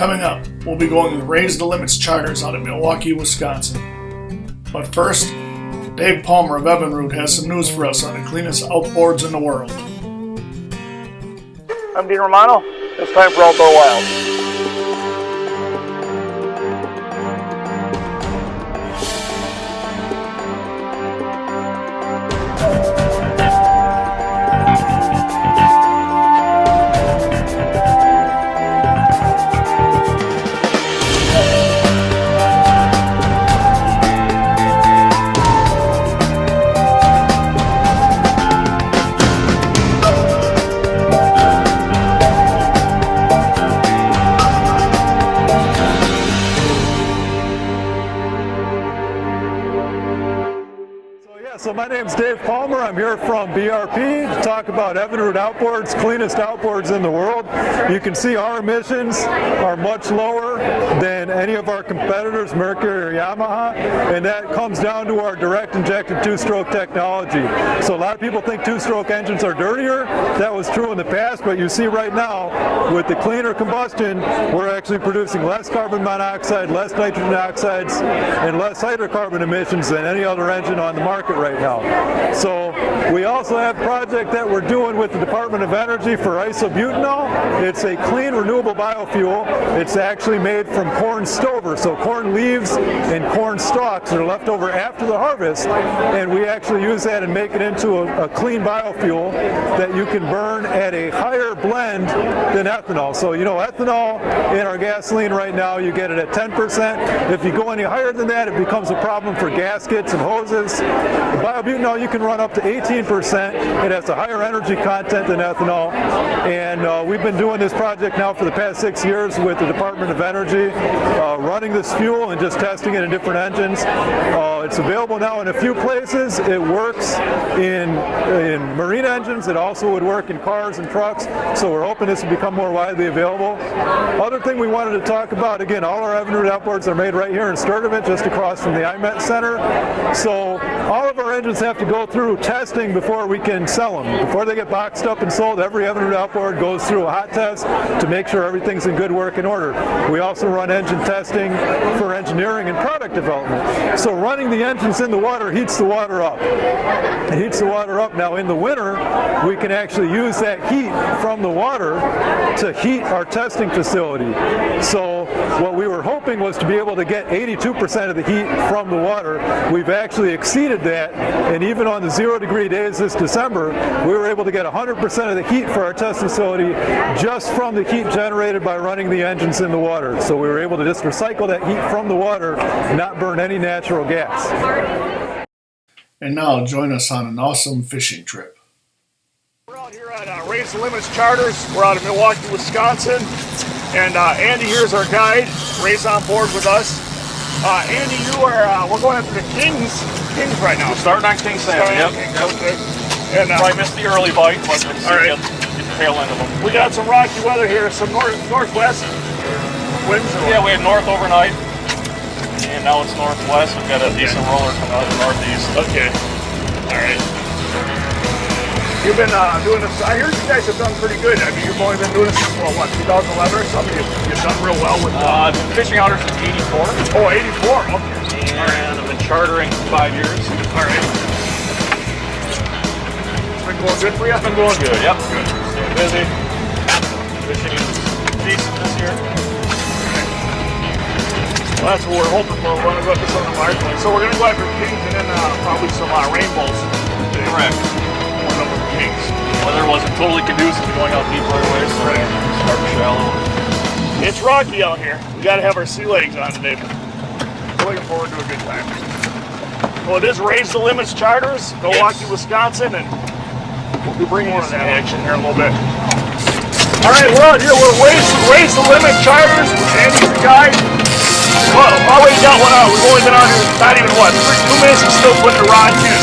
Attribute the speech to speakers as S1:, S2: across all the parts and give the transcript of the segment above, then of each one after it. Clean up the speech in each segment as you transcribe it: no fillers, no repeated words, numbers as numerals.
S1: Coming up, we'll be going with Raise the Limits charters out of Milwaukee, Wisconsin. But first, Dave Palmer of Evinrude has some news for us on the cleanest outboards in the world.
S2: I'm Dean Romano. It's time for Outdoor Wild.
S3: So my name's Dave Palmer. I'm here from BRP to talk about Evinrude Outboards, cleanest outboards in the world. You can see our emissions are much lower than any of our competitors, Mercury or Yamaha, and that comes down to our direct injected two-stroke technology. So a lot of people think two-stroke engines are dirtier. That was true in the past, but you see right now with the cleaner combustion, we're actually producing less carbon monoxide, less nitrogen oxides, and less hydrocarbon emissions than any other engine on the market right now. So we also have a project that we're doing with the Department of Energy for isobutanol. It's a clean renewable biofuel. It's actually made from corn stover, so corn leaves and corn stalks that are left over after the harvest, and we actually use that and make it into a clean biofuel that you can burn at a higher blend than ethanol. So you know, ethanol in our gasoline right now, you get it at 10%. If you go any higher than that, it becomes a problem for gaskets and hoses. Biobutanol, you can run up to 18%. It has a higher energy content than ethanol, and we've been doing this project now for the past 6 years with the Department of Energy, running this fuel and just testing it in different engines. It's available now in a few places. It works in marine engines. It also would work in cars and trucks, so we're hoping this will become more widely available. Other thing we wanted to talk about, again, all our Evinrude outboards are made right here in Sturtevant, just across from the IMET Center. So all of our engines have to go through testing before we can sell them. Before they get boxed up and sold, every Evinrude outboard goes through a hot test to make sure everything's in good working order. We also run engine testing for engineering and product development. So running the engines in the water heats the water up. It heats the water up. Now in the winter, we can actually use that heat from the water to heat our testing facility. So what we were hoping was to be able to get 82% of the heat from the water. We've actually exceeded that, and even on the 0-degree days this December, we were able to get 100% of the heat for our test facility just from the heat generated by running the engines in the water. So we were able to just recycle that heat from the water, not burn any natural gas.
S1: And now join us on an awesome fishing trip.
S2: We're out here at Raise the Limits Charters. We're out of Milwaukee, Wisconsin. And Andy here is our guide. Ray's on board with us. Andy, we're going after the Kings right now.
S4: We're starting on King salmon, yep.
S2: Okay. And,
S4: probably missed the early bite, but let's
S2: all right.
S4: get the tail end of them.
S2: We got some rocky weather here, some northwest winds.
S4: Yeah, we had north overnight, and now it's northwest. We've got a decent roller coming out of the northeast.
S2: Okay. All right. You've been doing this. I heard you guys have done pretty good. I mean, you've only been doing this since, 2011 or something? You've done real well with
S4: I've been fishing out here since 84.
S2: Oh, 84. Okay.
S4: And I've been chartering for 5 years.
S2: All right. It's been going good for you?
S4: It's been going good, yep. Good. Staying busy. Fishing is decent this year.
S2: Well, that's what we're hoping for. We're going to go to some of the market. So we're going to go after Kings and then probably some rainbows.
S4: Correct.
S2: Kings.
S4: Weather wasn't totally conducive to going out deep right away, so we're starting shallow.
S2: It's rocky out here. We got to have our sea legs on today. We're looking forward to a good time. Well, it is Raise the Limits Charters, Milwaukee, Wisconsin, and we'll be bringing one of that action here in a little bit. All right, we're out here. We're Raise the Limits Charters. Andy's the guide. Well, already got one out. We've only been out here not even 2 minutes and still putting the rods in.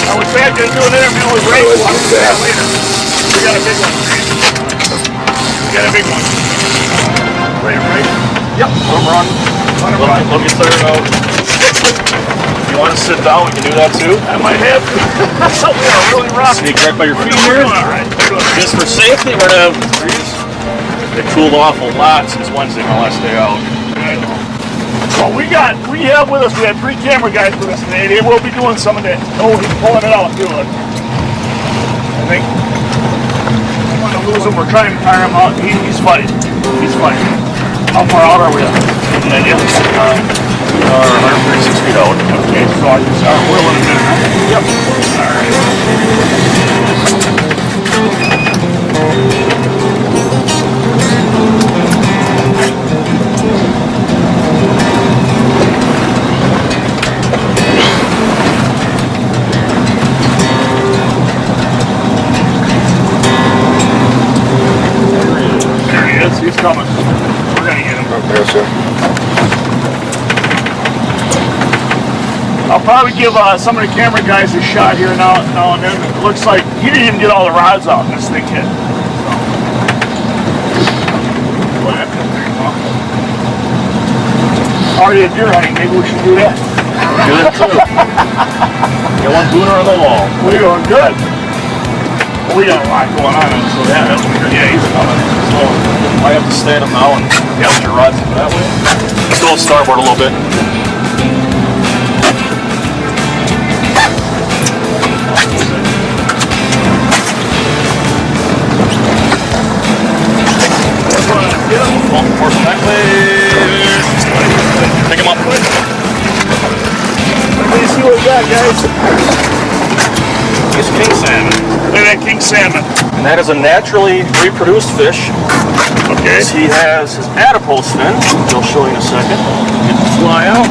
S2: I was back there doing an interview with Ray. We'll do that later. We got a big one. We got a big one. Ready, right?
S4: Yep. Let me clear it out. If you want to sit down, we can do that too.
S2: I might have to. Yeah, really rough.
S4: Sneak right by your feet here.
S2: All right.
S4: Just for safety, we're going to have It cooled off a lot since Wednesday, my last day out.
S2: Well, we had three camera guys with us today. They will be doing some of that. Oh, he's pulling it out too. I think I want to lose him. We're trying to tire him out. He's fighting. He's fighting. How far out are we? Any idea?
S4: We are 136 feet out.
S2: Okay, so I can start whirling a minute. Huh? Yep. All right. There he is. He's coming. We're gonna get him.
S4: Okay, sir.
S2: I'll probably give some of the camera guys a shot here now and then. It looks like he didn't even get all the rods out and this thing hit. Boy, that could be fun. Already at deer hunting, maybe we should do that.
S4: Do it too. Get one booner on the wall.
S2: We're doing good. We got a lot going on, so that'll be good. Yeah, he's coming.
S4: So I have to stand up now and get your rods that way. Let's go starboard a little bit. Force them that way. Pick them up.
S2: Let me see what we got, guys.
S4: He's king salmon.
S2: Look at that king salmon.
S4: And that is a naturally reproduced fish.
S2: Okay.
S4: He has his adipose fin, which I'll show you in a second. Get the fly out.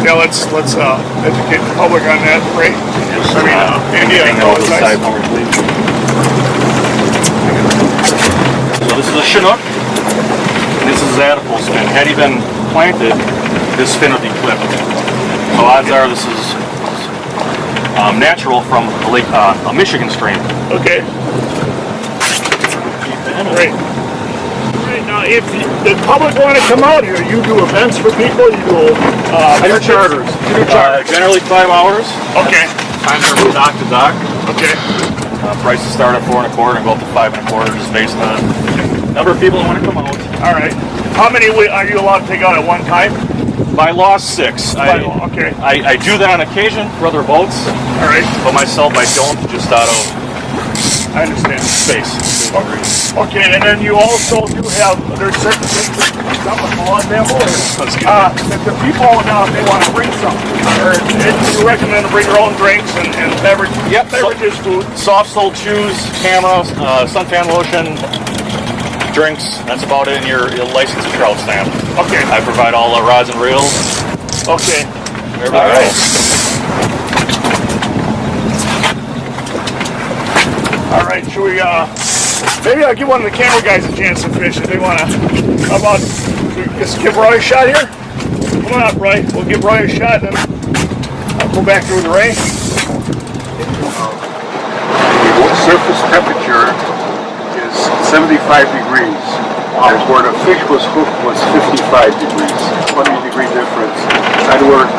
S2: Yeah, let's educate the public on that, Ray.
S4: Yes,
S2: Andy, I know it's nice.
S4: So this is a Chinook, and this is his adipose fin. Had he been planted, this fin would be clipped. So odds are this is natural from a Michigan strain.
S2: Okay. Great. Right now, if the public want to come out here, you do events for people. You do
S4: charters.
S2: You do charters.
S4: Generally 5 hours.
S2: Okay.
S4: Times are from dock to dock.
S2: Okay.
S4: Prices start at 4 1/4 and go up to 5 1/4, just based on number of people that want to come out.
S2: All right. How many are you allowed to take out at one time?
S4: By law, 6.
S2: Okay.
S4: I do that on occasion for other boats,
S2: All right.
S4: but myself I don't, just out of
S2: I understand.
S4: space.
S2: Okay, and then you also do have, there's certain things that the people now, if they want to bring something, or you recommend to bring your own drinks and beverage, beverages, food.
S4: Soft-soled shoes, cameras, suntan lotion, drinks, that's about it, and your license and trout stamp.
S2: Okay.
S4: I provide all the rods and reels.
S2: Okay.
S4: There we go.
S2: All right, should we, maybe I'll give one of the camera guys a chance to fish if they want to. How about, just give Roy a shot here? Come on up, Roy. We'll give Roy a shot, and then I'll go back through with Ray.
S5: The surface temperature is 75 degrees, and where the fish was hooked was 55 degrees, 20-degree difference. And we're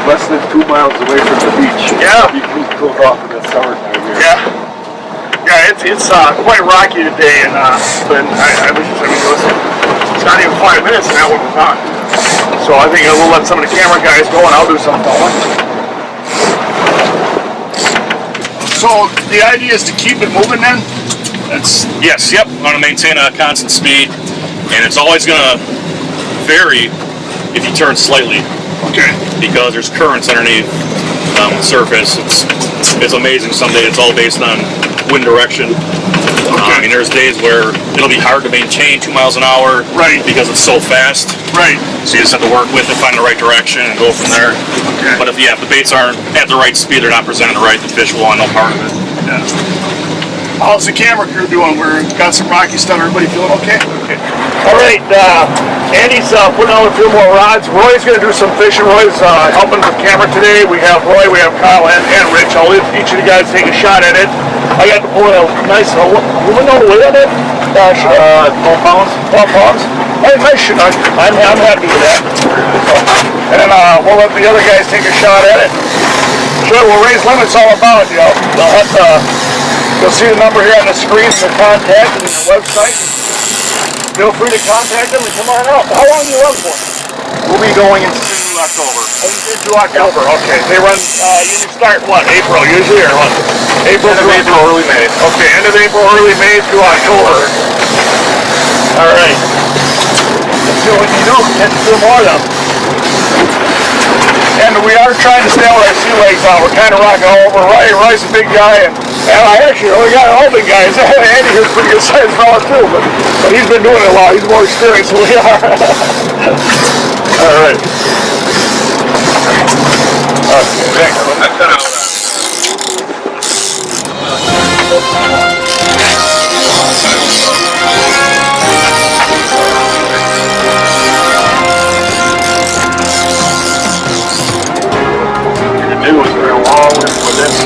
S5: less than 2 miles away from the beach.
S2: Yeah.
S5: You can cool off in the summertime here.
S2: Yeah. Yeah, it's quite rocky today, and I was just, it's not even 5 minutes, and that one was on. So I think we'll let some of the camera guys go, and I'll do some filming. So the idea is to keep it moving then?
S4: Yes, yep. I'm going to maintain a constant speed, and it's always going to vary if you turn slightly.
S2: Okay.
S4: Because there's currents underneath the surface. It's amazing. Someday it's all based on wind direction.
S2: Okay.
S4: I mean, there's days where it'll be hard to maintain 2 miles an hour.
S2: Right.
S4: Because it's so fast.
S2: Right.
S4: So you just have to work with it, find the right direction, and go from there.
S2: Okay.
S4: But if the baits aren't at the right speed, they're not presented right, the fish will want no part of it.
S2: Yeah. How's the camera crew doing? We've got some rocky stuff. Everybody feeling okay? Okay. All right. Andy's putting out a few more rods. Roy's going to do some fishing. Roy's helping with camera today. We have Roy, we have Kyle, and Rich. I'll let each of you guys take a shot at it. I got to pull a nice, you know the weight on it? 12 pounds. 12 pounds. Hey, nice Chinook. I'm happy with that. And then we'll let the other guys take a shot at it. show you what raised limit's all about. You'll see the number here on the screen for contact and the website. Feel free to contact them and come on out. How long do you run for?
S4: We'll be going into October.
S2: Into October, okay. They run, you start what, April usually, or what? April,
S4: early May.
S2: Okay, end of April, early May through October. All right. Let's see what we can do. Get to more of them. And we are trying to stay with our sea legs on. We're kind of rocking all over. Rye's a big guy, and I actually only got all big guys. Andy here's a pretty good sized fella too, but he's been doing it a lot. He's more experienced than we are. All right. Okay, thanks.
S4: It was very long with this.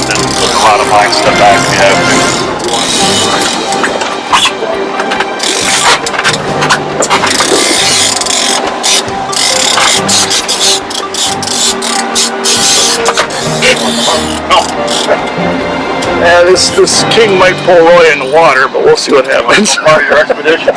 S4: Then put a lot of mine stuff back we have to.
S2: Yeah, this king might pull Roy in the water, but we'll see what happens.
S4: Part of your expedition.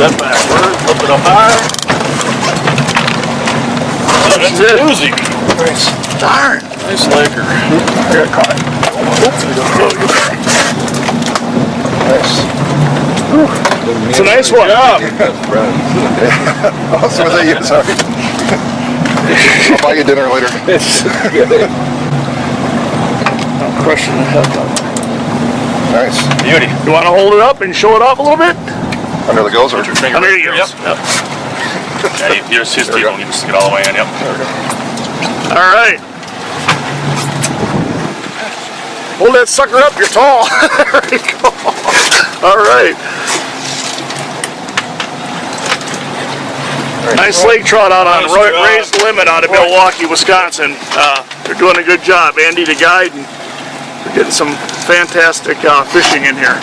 S4: Step backward, flip it up high. Oh, that's it. Doozy.
S2: Nice. Darn.
S4: Nice laker.
S2: I got caught. Nice. It's a nice one.
S5: Oh, so was that you? Sorry. I'll buy you dinner later.
S2: I'm crushing the head though.
S5: Nice.
S4: Beauty.
S2: You want to hold it up and show it off a little bit?
S5: Under the gills or?
S4: Your finger.
S2: Under the gills.
S4: Yep. Yeah, you just you don't need to stick it all the way in. Yep.
S2: All right. Hold that sucker up. You're tall. There you go. All right. Nice lake trout out on Ray's Limit out of Milwaukee, Wisconsin. They're doing a good job. Andy, the guide, and we're getting some fantastic fishing in here.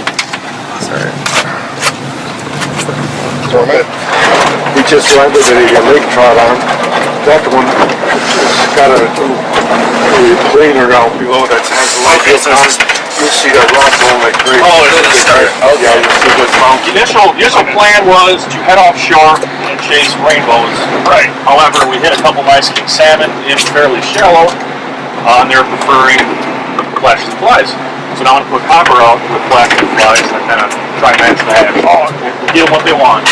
S5: He just landed a lake trout on. That one got a cleaner down below that has a light. You see that rock going like crazy.
S4: Oh, it didn't start.
S5: Yeah, you see this mountain.
S4: The initial plan was to head offshore and chase rainbows.
S2: Right.
S4: However, we hit a couple nice king salmon in fairly shallow, and they're preferring the flash and flies. So now I'm going to put copper out with flash and flies and kind of try and match the hash. Give them what they want.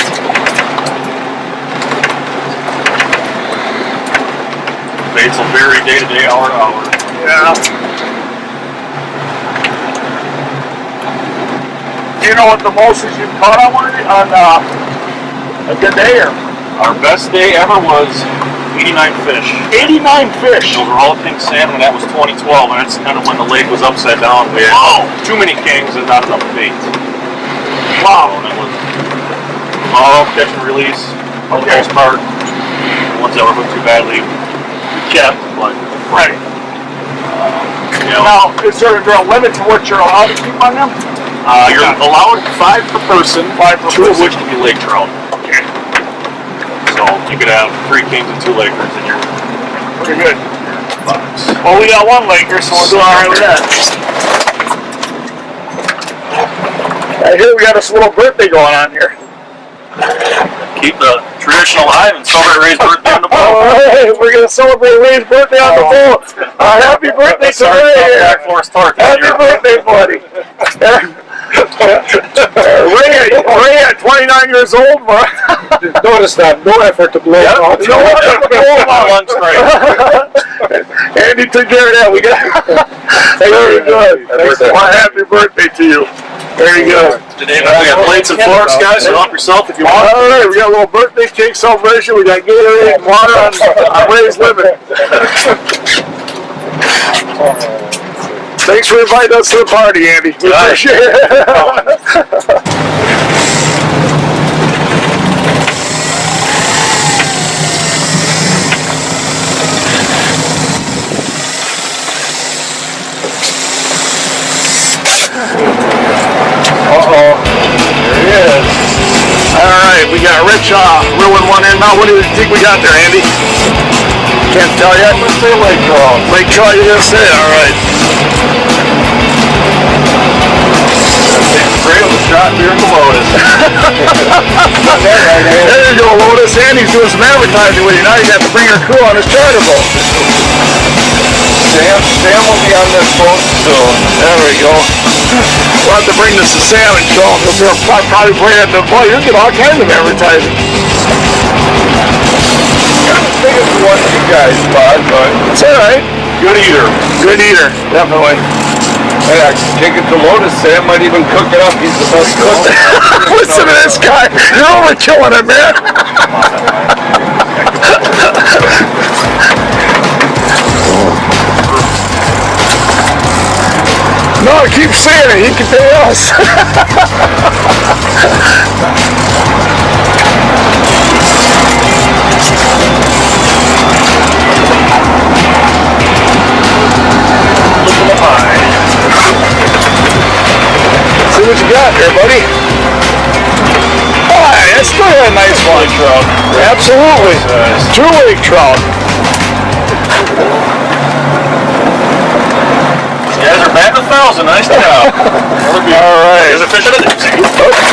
S4: Baits will vary day to day, hour to hour.
S2: Yeah. Do you know what the most is you've caught on one on a good day? Or?
S4: Our best day ever was 89 fish.
S2: 89 fish.
S4: Those were all pink salmon, and that was 2012, and that's kind of when the lake was upside down. We had too many kings and not enough bait.
S2: Wow.
S4: And it was tomorrow, catch and release, for the most part. The ones that were hooked too badly, we kept, but
S2: right.
S4: You know,
S2: Now, is there a limit to what you're allowed to keep on them?
S4: you're allowed 5 per person, 2 of which can be lake trout.
S2: Okay.
S4: So you could have 3 kings and 2 lakers in your
S2: Pretty good.
S4: box.
S2: Well, we got one laker, so we'll do all right with that. I hear we got this little birthday going on here.
S4: Try traditional dive and celebrate Ray's birthday on the boat.
S2: All right, we're going to celebrate Ray's birthday on the boat. Happy birthday to Ray. Happy birthday, buddy. Ray at 29 years old.
S5: Notice that. No effort to blow it off.
S2: No effort to blow it off.
S4: Lunch break.
S2: Andy took care of that. We got very good. Well, happy birthday to you. Very good.
S4: Today we got plates and forks, guys, so help yourself if you want.
S2: All right, we got a little birthday cake celebration. We got Gatorade and water on Ray's limit. Thanks for inviting us to the party, Andy. We appreciate it. Uh-oh. There he is. All right, we got Rich reeling one in now. What do you think we got there, Andy? Can't tell yet. I'm going to say Lake Trout. Lake Trout, you're going to say? All right.
S4: Great on the shot here in the Lotus.
S2: There you go, Lotus. Andy's doing some advertising with you. Now you got to bring your crew on his charter boat.
S5: Sam will be on this boat soon.
S2: There we go. We'll have to bring this to Sam and show him. He'll probably play at the boy. You'll get all kinds of advertising.
S5: Not as big as the one you guys bought, but
S2: It's all right.
S5: good eater.
S2: Good eater, definitely.
S5: Yeah, take it to Lotus. Sam might even cook it up. He's the best cook.
S2: Listen to this guy. You're overkilling it, man. No, keep saying it. He can pay us. See what you got there, buddy. Oh, that's still a nice one.
S4: Lake trout.
S2: Absolutely. True lake trout.
S4: You guys are batting 1,000. Nice job.
S2: All right.
S4: There's a fish in it.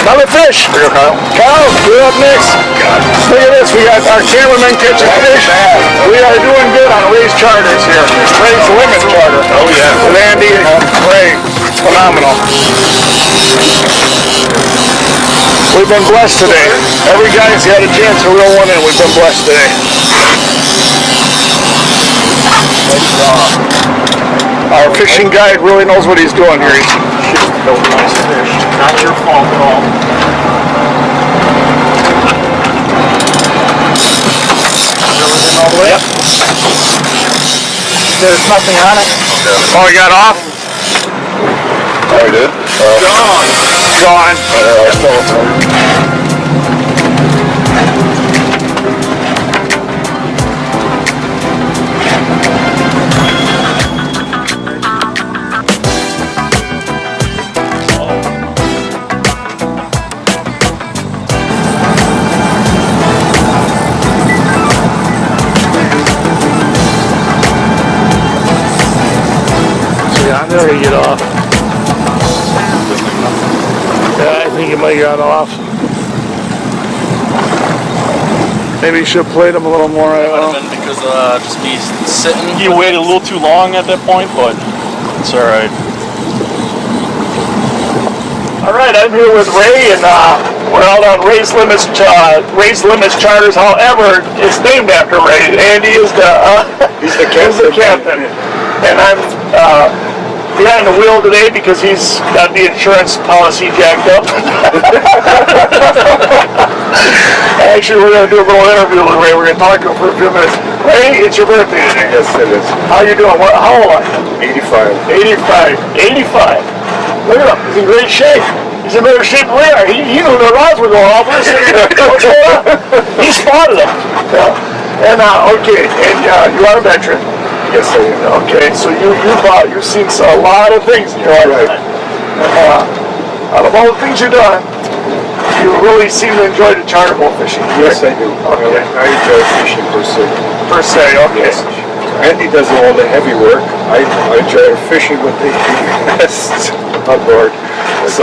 S2: Another fish.
S4: Here, Kyle.
S2: Kyle, you're up next. Look at this. We got our cameraman catching fish. We are doing good on Ray's charters here. Ray's limit charter.
S4: Oh, yeah.
S2: With Andy and Ray. Phenomenal. We've been blessed today. Every guy's had a chance to reel one in. We've been blessed today. Our fishing guide really knows what he's doing here. He's
S4: Those nice fish. Not your fault at all.
S2: all the way up. There's nothing on it. Oh, you got off?
S5: I did.
S2: Gone. There you get off. Yeah, I think he might have got off. Maybe you should have played him a little more. I don't know.
S6: Been because just me sitting.
S4: He waited a little too long at that point, but it's all right.
S2: All right, I'm here with Ray, and we're out on Ray's Limits Charters. However, it's named after Ray. Andy is
S5: He's the
S2: captain, and I'm behind the wheel today because he's got the insurance policy jacked up. Actually, we're going to do a little interview with Ray. We're going to talk to him for a few minutes. Ray, it's your birthday today.
S5: Yes, it is.
S2: How you doing? How old are you?
S5: 85.
S2: 85. Look at him. He's in great shape. He's in better shape than we are. He knew the rods were going off. What's going on? He spotted them. Yeah. And okay, and you are a veteran.
S5: Yes, I am.
S2: Okay, so you've seen a lot of things in your life.
S5: Right.
S2: Out of all the things you've done, you really seem to enjoy the charter boat fishing.
S5: Yes, I do.
S2: Okay.
S5: I enjoy fishing per se.
S2: Per se, okay.
S5: Yes. Andy does all the heavy work. I enjoy fishing with the best on board. So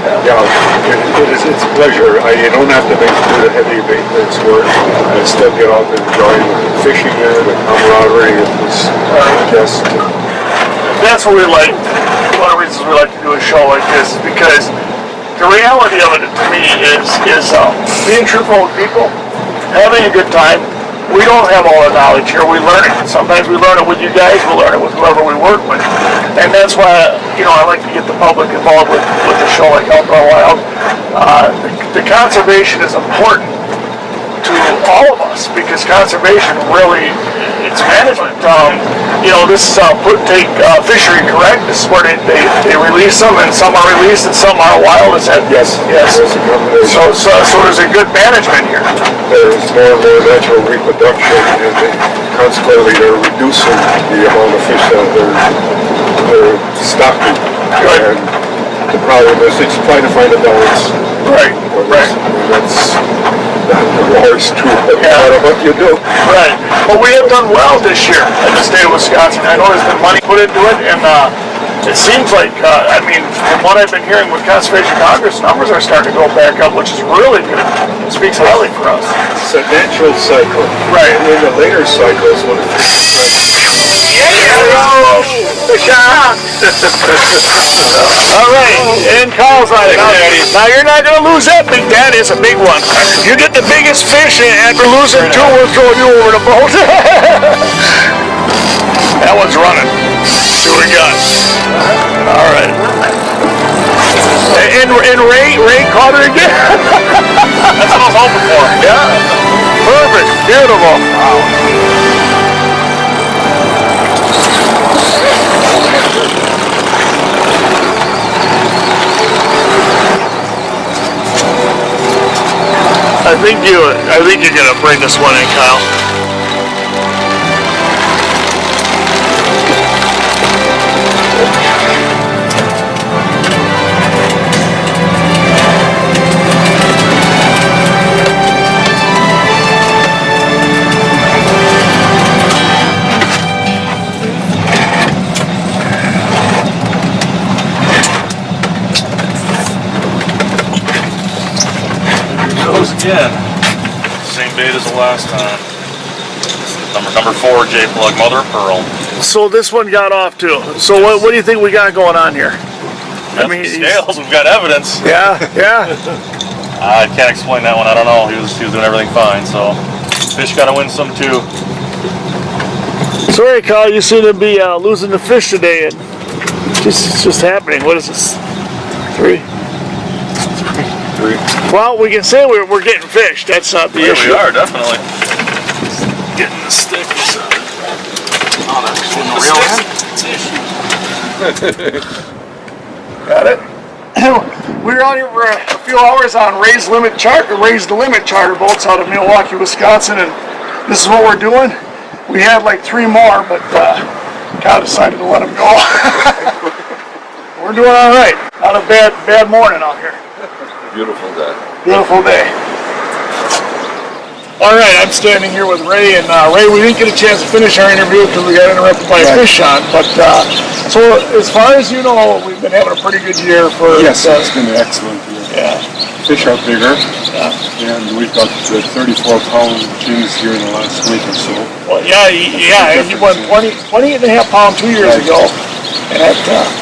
S5: Yeah, it's a pleasure. You don't have to do the heavy maintenance work and still get out and enjoy fishing here, the camaraderie. It was just...
S2: That's what we like. One of the reasons we like to do a show like this is because the reality of it to me is being truthful with people, having a good time. We don't have all the knowledge here. We learn it. Sometimes we learn it with you guys. We learn it with whoever we work with. And that's why, I like to get the public involved with the show like Outdoor Wild. The conservation is important to all of us because conservation really, it's management. This take fishery correct. This is where they release them, and some are released and some are wild. Is that
S5: Yes.
S2: So there's a good management here.
S5: There's more and more natural reproduction, and consequently they're reducing the amount of fish that they're stocking.
S2: Good.
S5: And the problem is it's trying to find a balance.
S2: Right.
S5: And that's not always true, but no
S2: Yeah.
S5: matter what you do.
S2: Right. But we have done well this year in the state of Wisconsin. I know there's been money put into it, and it seems like, from what I've been hearing with Conservation Congress, numbers are starting to go back up, which is really good. It speaks highly for us.
S5: It's a natural cycle.
S2: Right.
S5: And in the later cycles, when it
S2: All right, and Carl's on it. Now you're not going to lose that big daddy. It's a big one. You get the biggest fish, and after losing two, we'll throw you over the boat. That one's running. See what we got. All right. And Ray caught it again.
S4: That's what I was hoping for.
S2: Yeah. Perfect. Beautiful. Wow. I think you're gonna bring this one in, Kyle.
S4: Goes again. Same bait as the last time. Number 4, J-plug, mother of pearl.
S2: So this one got off too. So what do you think we got going on here?
S4: Scales. We've got evidence.
S2: Yeah.
S4: I can't explain that one. I don't know. He was doing everything fine. So fish got to win some too.
S2: Sorry, Kyle. You seem to be losing the fish today, and it's just happening. What is this? 3. Well, we can say we're getting fish. That's not the issue.
S4: We are definitely getting the stick. Oh, that's in the real end.
S2: Got it. We were out here for a few hours on Raise the Limit charter boats out of Milwaukee, Wisconsin, and this is what we're doing. We had like 3 more, but God decided to let them go. We're doing all right. Not a bad morning out here.
S5: Beautiful day.
S2: Beautiful day. All right, I'm standing here with Ray, and Ray, we didn't get a chance to finish our interview because we got interrupted by a fish shot. But so, as far as you know, we've been having a pretty good year for.
S5: Yes, it's been an excellent year.
S2: Yeah.
S5: Fish are bigger, and we've got the 34-pound jigs here in the last week or so.
S2: Well, yeah, and you won 20.5 pound 2 years ago, and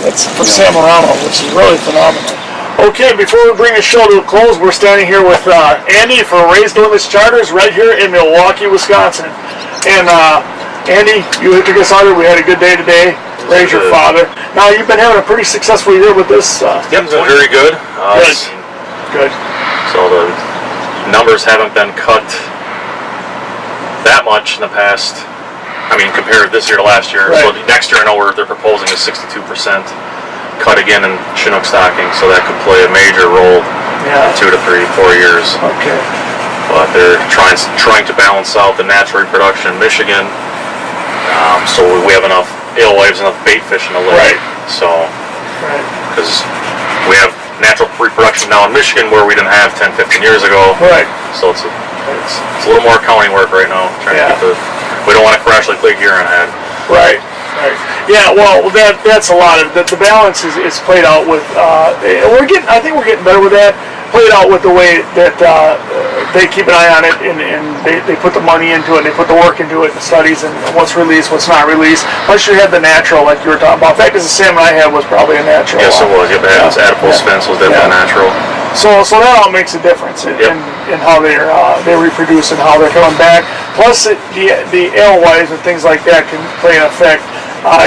S2: that's for San Romano, which is really phenomenal. Okay, before we bring the show to a close, we're standing here with Andy for Raise the Limits Charters right here in Milwaukee, Wisconsin. And Andy, you took us out here. We had a good day today. Ray's your father. Now, you've been having a pretty successful year with this.
S4: Yep, it's been very good.
S2: Good.
S4: So the numbers haven't been cut that much in the past. Compared this year to last year.
S2: Right.
S4: So next year, I know they're proposing a 62% cut again in Chinook stocking, so that could play a major role in 2 to 3, 4 years.
S2: Okay.
S4: But they're trying to balance out the natural reproduction in Michigan, so we have enough alewives, enough bait fish in the lake.
S2: Right.
S4: So, because we have natural reproduction now in Michigan where we didn't have 10, 15 years ago.
S2: Right.
S4: So it's a little more accounting work right now. We don't want to crash like Lake Huron had.
S2: Right. Yeah, well, that's a lot of the balance is played out with. I think we're getting better with that. Played out with the way that they keep an eye on it and they put the money into it, they put the work into it, the studies and what's released, what's not released. Plus you had the natural, like you were talking about. In fact, the salmon I had was probably a natural.
S4: Yes, it was. Yep, it had adipose fence was definitely natural.
S2: So that all makes a difference in how they reproduce and how they're coming back. Plus the alewives and things like that can play an effect.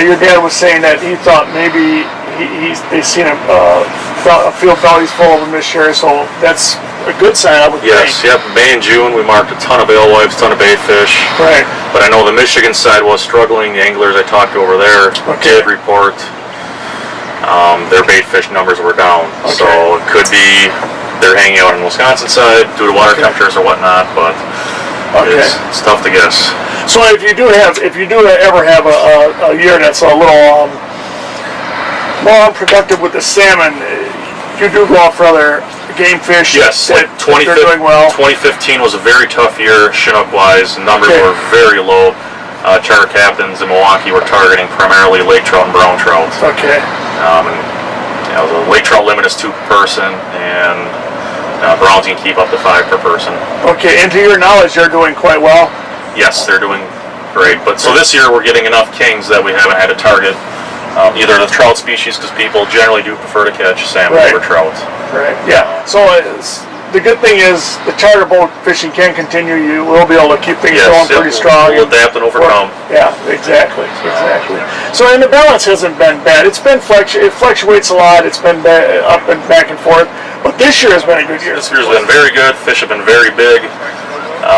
S2: Your dad was saying that he thought maybe they've seen a field bellies full of them this year, so that's a good sign, I would think.
S4: Yes, yep. May and June we marked a ton of alewives, ton of bait fish.
S2: Right.
S4: But I know the Michigan side was struggling. The anglers I talked to over there did report their bait fish numbers were down. Okay. So it could be they're hanging out on the Wisconsin side due to water temperatures or whatnot, but it's tough to guess.
S2: So if you do ever have a year that's a little more unproductive with the salmon, you do go out for other game fish.
S4: Yes, like
S2: 2015
S4: was a very tough year Chinook-wise. Numbers were very low. Charter captains in Milwaukee were targeting primarily lake trout and brown trout.
S2: Okay.
S4: The lake trout limit is 2 per person, and browns you can keep up to 5 per person.
S2: Okay, and to your knowledge, they're doing quite well.
S4: Yes, they're doing great. But so this year we're getting enough kings that we haven't had to target either the trout species, because people generally do prefer to catch salmon over trout.
S2: Right. Yeah. So the good thing is the charter boat fishing can continue. You will be able to keep things going pretty strong.
S4: We'll adapt and overcome.
S2: Yeah. Exactly. So and the balance hasn't been bad. It's been it fluctuates a lot. It's been up and back and forth. But this year has been a good year.
S4: This year's been very good. Fish have been very big.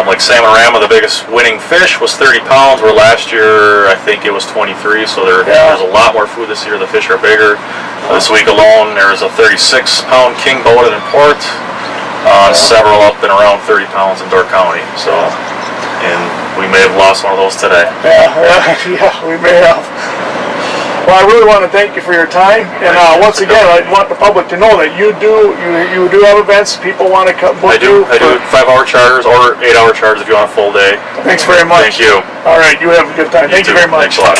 S4: Like salmon rama, the biggest winning fish was 30 pounds, where last year I think it was 23, so there's a lot more food this year. The fish are bigger. This week alone there was a 36-pound king boated in port, several up and around 30 pounds in Door County. So, and we may have lost one of those today.
S2: Yeah, we may have. Well, I really want to thank you for your time, and once again, I want the public to know that you do have events. People want to come.
S4: I do 5-hour charters or 8-hour charters if you want a full day.
S2: Thanks very much.
S4: Thank you.
S2: All right, you have a good time. Thank you very much.
S4: Thanks a lot.